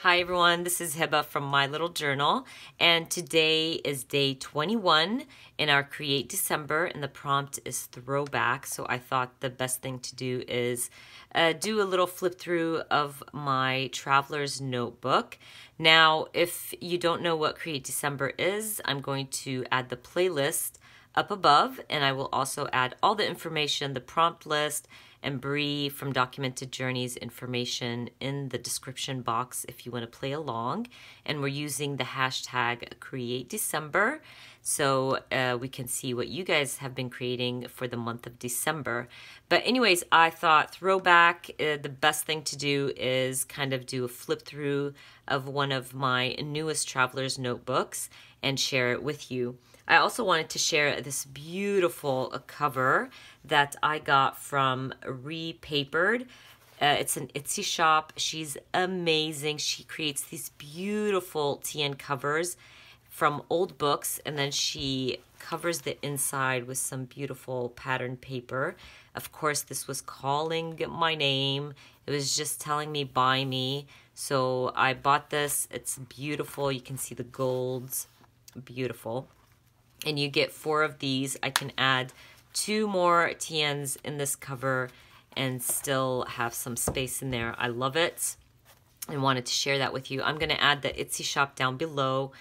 Hi everyone, this is Heba from My Little Journal, and today is day 21 in our Create December, and the prompt is throwback. So I thought the best thing to do is do a little flip through of my traveler's notebook. Now, if you don't know what Create December is, I'm going to add the playlist up above, and I will also add all the information, the prompt list, and Brie from Documented Journeys information in the description box if you want to play along. And we're using the hashtag Create December, so we can see what you guys have been creating for the month of December. But anyways, I thought throwback, the best thing to do is kind of do a flip through of one of my newest traveler's notebooks and share it with you. I also wanted to share this beautiful cover that I got from Repapered. It's an Etsy shop. She's amazing. She creates these beautiful TN covers from old books, and then she covers the inside with some beautiful patterned paper. Of course, this was calling my name. It was just telling me, buy me. So I bought this. It's beautiful. You can see the golds. Beautiful. And you get 4 of these. I can add 2 more TNs in this cover and still have some space in there. I love it and wanted to share that with you. I'm going to add the Etsy shop down below.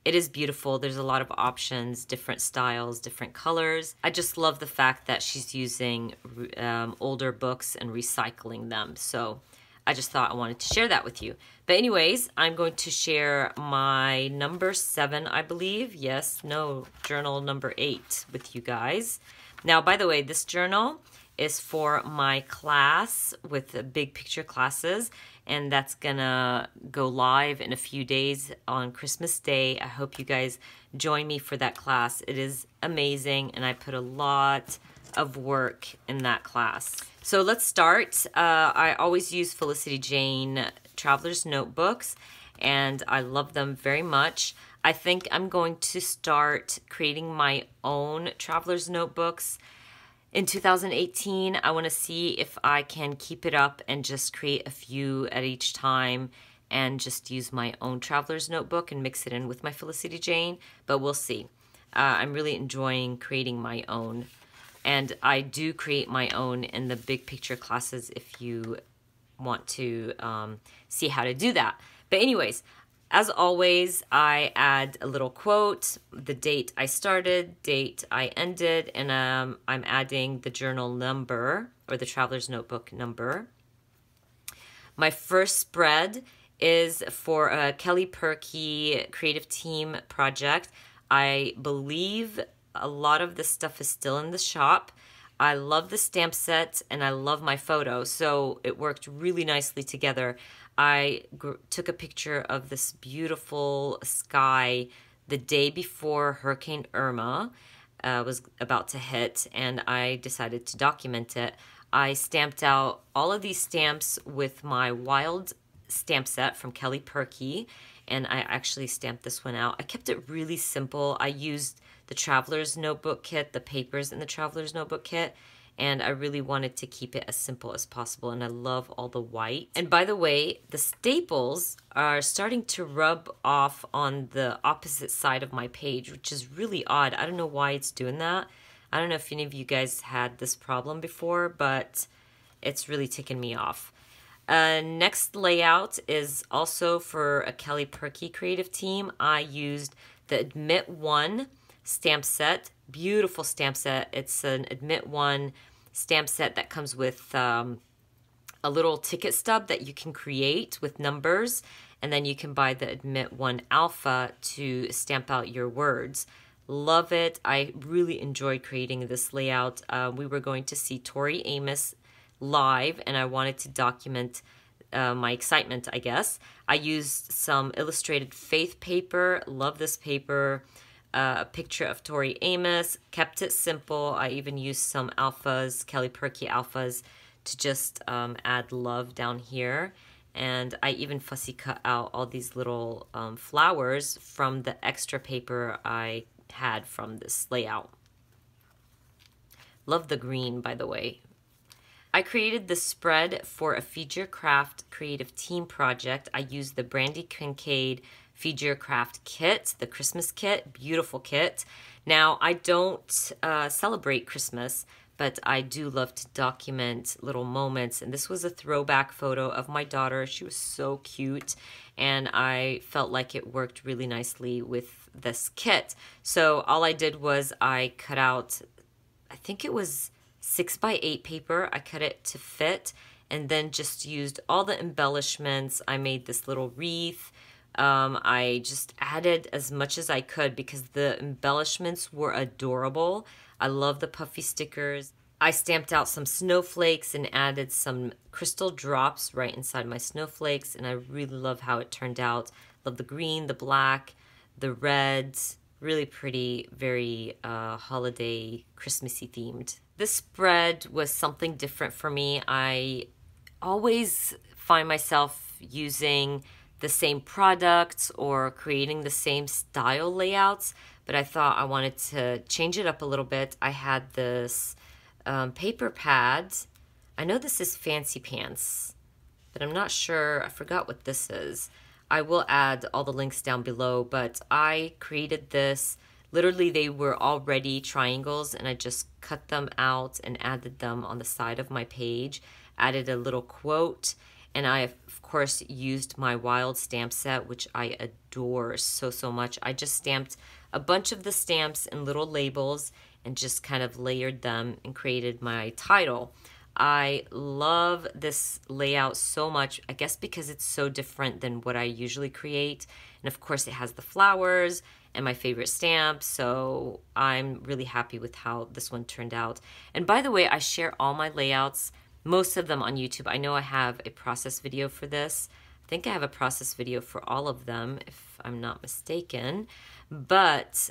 It is beautiful. There's a lot of options, different styles, different colors. I just love the fact that she's using older books and recycling them. So I just thought I wanted to share that with you. But anyways, I'm going to share my number 7, I believe. Yes, no, journal number 8 with you guys. Now, by the way, this journal is for my class with the big picture classes, and that's gonna go live in a few days on Christmas Day. I hope you guys join me for that class. It is amazing, and I put a lot of work in that class. So let's start. I always use Felicity Jane Traveler's Notebooks, and I love them very much. I think I'm going to start creating my own Traveler's Notebooks in 2018. I want to see if I can keep it up and just create a few at each time and just use my own Traveler's Notebook and mix it in with my Felicity Jane, but we'll see. I'm really enjoying creating my own. And I do create my own in the big picture classes if you want to see how to do that. But anyways, as always, I add a little quote, the date I started, date I ended, and I'm adding the journal number or the Traveler's Notebook number. My first spread is for a Kelly Perky creative team project. I believe a lot of this stuff is still in the shop. I love the stamp set and I love my photo, so it worked really nicely together. I took a picture of this beautiful sky the day before Hurricane Irma was about to hit, and I decided to document it. I stamped out all of these stamps with my wild stamp set from Kelly Perky, and I actually stamped this one out. I kept it really simple. I used the Traveler's Notebook kit, the papers in the Traveler's Notebook kit, and I really wanted to keep it as simple as possible, and I love all the white. And by the way, the staples are starting to rub off on the opposite side of my page, which is really odd. I don't know why it's doing that. I don't know if any of you guys had this problem before, but it's really ticking me off. Next layout is also for a Kelly Perky creative team. I used the Admit 1 stamp set, beautiful stamp set. It's an Admit 1 stamp set that comes with a little ticket stub that you can create with numbers, and then you can buy the Admit 1 Alpha to stamp out your words. Love it. I really enjoyed creating this layout. We were going to see Tori Amos live, and I wanted to document my excitement, I guess. I used some illustrated faith paper. Love this paper. A picture of Tori Amos. Kept it simple. I even used some alphas, Kelly Perky alphas, to just add love down here. And I even fussy cut out all these little flowers from the extra paper I had from this layout. Love the green, by the way. I created the spread for a Feed Your Craft creative team project. I used the Brandy Kincaid Feed Your Craft kit, the Christmas kit, beautiful kit. Now, I don't celebrate Christmas, but I do love to document little moments. And this was a throwback photo of my daughter. She was so cute, and I felt like it worked really nicely with this kit. So all I did was I cut out, I think it was 6x8 paper. I cut it to fit and then just used all the embellishments. I made this little wreath. I just added as much as I could because the embellishments were adorable. I love the puffy stickers. I stamped out some snowflakes and added some crystal drops right inside my snowflakes, and I really love how it turned out. Love the green, the black, the red. Really pretty, very holiday, Christmassy themed. This spread was something different for me. I always find myself using the same products or creating the same style layouts, but I thought I wanted to change it up a little bit. I had this paper pad. I know this is Fancy Pants, but I'm not sure. I forgot what this is. I will add all the links down below, but I created this. Literally, they were already triangles, and I just cut them out and added them on the side of my page, added a little quote, and I, of course, used my wild stamp set, which I adore so, so much. I just stamped a bunch of the stamps in little labels and just kind of layered them and created my title. I love this layout so much, I guess because it's so different than what I usually create. And of course it has the flowers and my favorite stamp, so I'm really happy with how this one turned out. And by the way, I share all my layouts, most of them on YouTube. I know I have a process video for this. I think I have a process video for all of them, if I'm not mistaken. But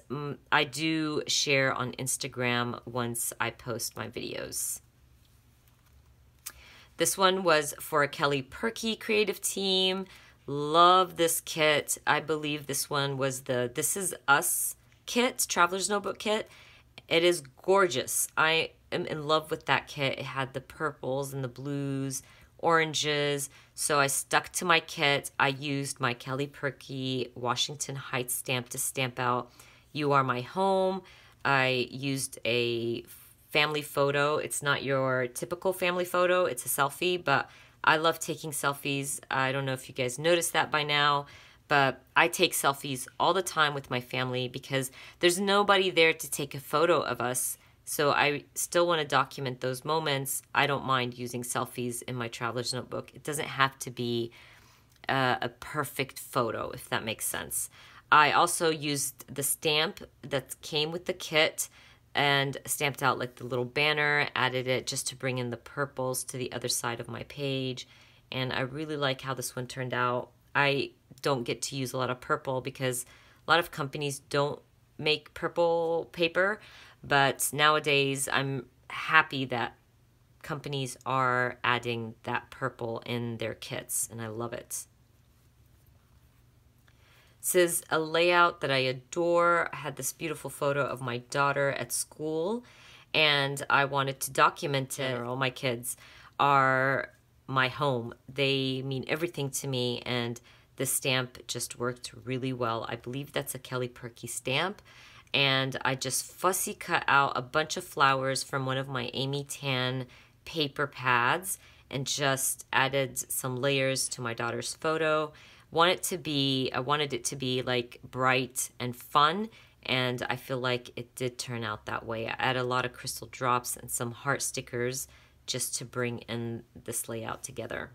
I do share on Instagram once I post my videos. This one was for a Kelly Perky creative team. Love this kit. I believe this one was the This Is Us kit, Traveler's Notebook kit. It is gorgeous. I am in love with that kit. It had the purples and the blues, oranges. So I stuck to my kit. I used my Kelly Perky Washington Heights stamp to stamp out You Are My Home. I used a family photo. It's not your typical family photo. It's a selfie, but I love taking selfies. I don't know if you guys noticed that by now, but I take selfies all the time with my family because there's nobody there to take a photo of us. So I still want to document those moments. I don't mind using selfies in my traveler's notebook. It doesn't have to be a perfect photo, if that makes sense. I also used the stamp that came with the kit and stamped out like the little banner, added it just to bring in the purples to the other side of my page. And I really like how this one turned out. I don't get to use a lot of purple because a lot of companies don't make purple paper, but nowadays I'm happy that companies are adding that purple in their kits, and I love it. This is a layout that I adore. I had this beautiful photo of my daughter at school, and I wanted to document it. All my kids are my home. They mean everything to me, and the stamp just worked really well. I believe that's a Kelly Perky stamp, and I just fussy cut out a bunch of flowers from one of my Amy Tan paper pads and just added some layers to my daughter's photo. I wanted it to be like bright and fun, and I feel like it did turn out that way. I added a lot of crystal drops and some heart stickers just to bring in this layout together.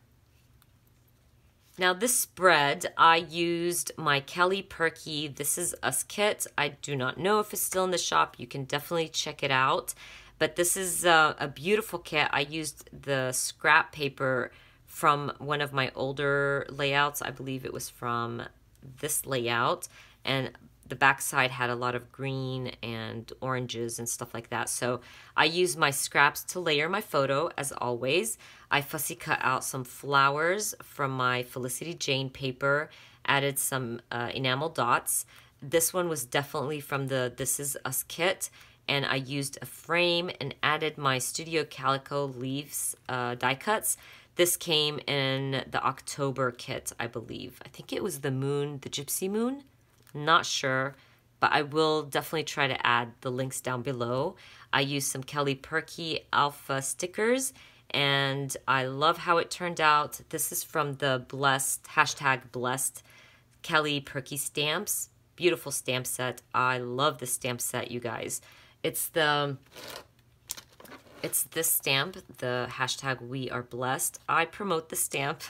Now this spread, I used my Kelly Perky This Is Us kit. I do not know if it's still in the shop. You can definitely check it out. But this is a beautiful kit. I used the scrap paper from one of my older layouts. I believe it was from this layout. And the backside had a lot of green and oranges and stuff like that. So I used my scraps to layer my photo, as always. I fussy cut out some flowers from my Felicity Jane paper, added some enamel dots. This one was definitely from the This Is Us kit, and I used a frame and added my Studio Calico leaves die cuts. This came in the October kit, I believe. I think it was the moon, the gypsy moon. Not sure, but I will definitely try to add the links down below. I used some Kelly Perky Alpha stickers, and I love how it turned out. This is from the blessed, #blessed Kelly Perky stamps. Beautiful stamp set. I love the stamp set, you guys. It's this stamp, the #WeAreBlessed. I promote the stamp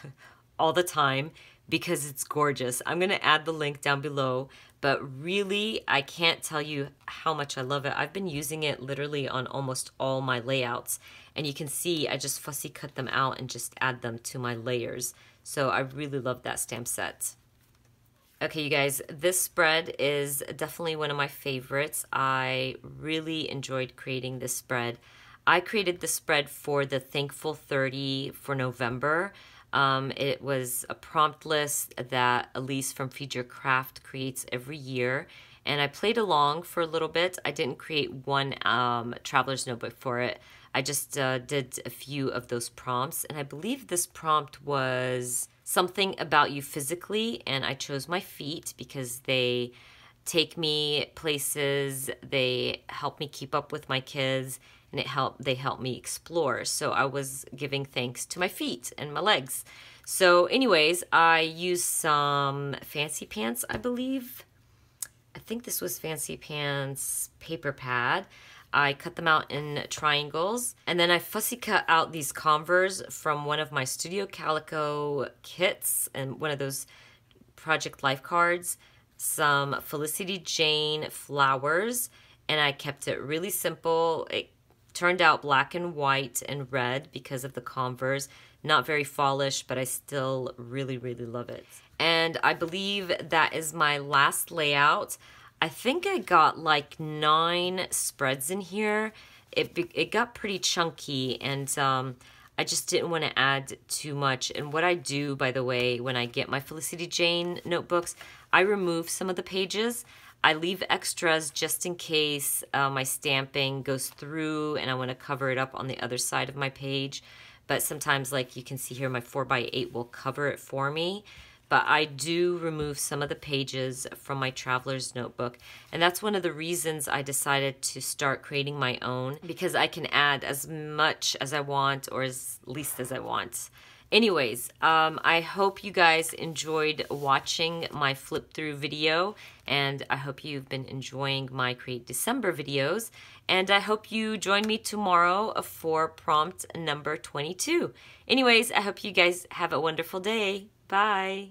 all the time because it's gorgeous. I'm going to add the link down below, but really, I can't tell you how much I love it. I've been using it literally on almost all my layouts, and you can see I just fussy cut them out and just add them to my layers. So I really love that stamp set. Okay, you guys, this spread is definitely one of my favorites. I really enjoyed creating this spread. I created the spread for the Thankful 30 for November. It was a prompt list that Elise from Feed Your Craft creates every year, and I played along for a little bit. I didn't create one traveler's notebook for it. I just did a few of those prompts, and I believe this prompt was something about you physically, and I chose my feet because they take me places, they help me keep up with my kids, and they help me explore. So I was giving thanks to my feet and my legs. So anyways, I used some Fancy Pants, I believe. I think this was Fancy Pants paper pad. I cut them out in triangles, and then I fussy cut out these Converse from one of my Studio Calico kits and one of those Project Life cards, some Felicity Jane flowers, and I kept it really simple. It turned out black and white and red because of the Converse. Not very fallish, but I still really, really love it. And I believe that is my last layout. I think I got like 9 spreads in here. It got pretty chunky, and I just didn't want to add too much. And what I do, by the way, when I get my Felicity Jane notebooks, I remove some of the pages. I leave extras just in case my stamping goes through and I want to cover it up on the other side of my page. But sometimes, like you can see here, my 4x8 will cover it for me. But I do remove some of the pages from my traveler's notebook. And that's one of the reasons I decided to start creating my own, because I can add as much as I want or as least as I want. Anyways, I hope you guys enjoyed watching my flip through video, and I hope you've been enjoying my Create December videos, and I hope you join me tomorrow for prompt number 22. Anyways, I hope you guys have a wonderful day. Bye.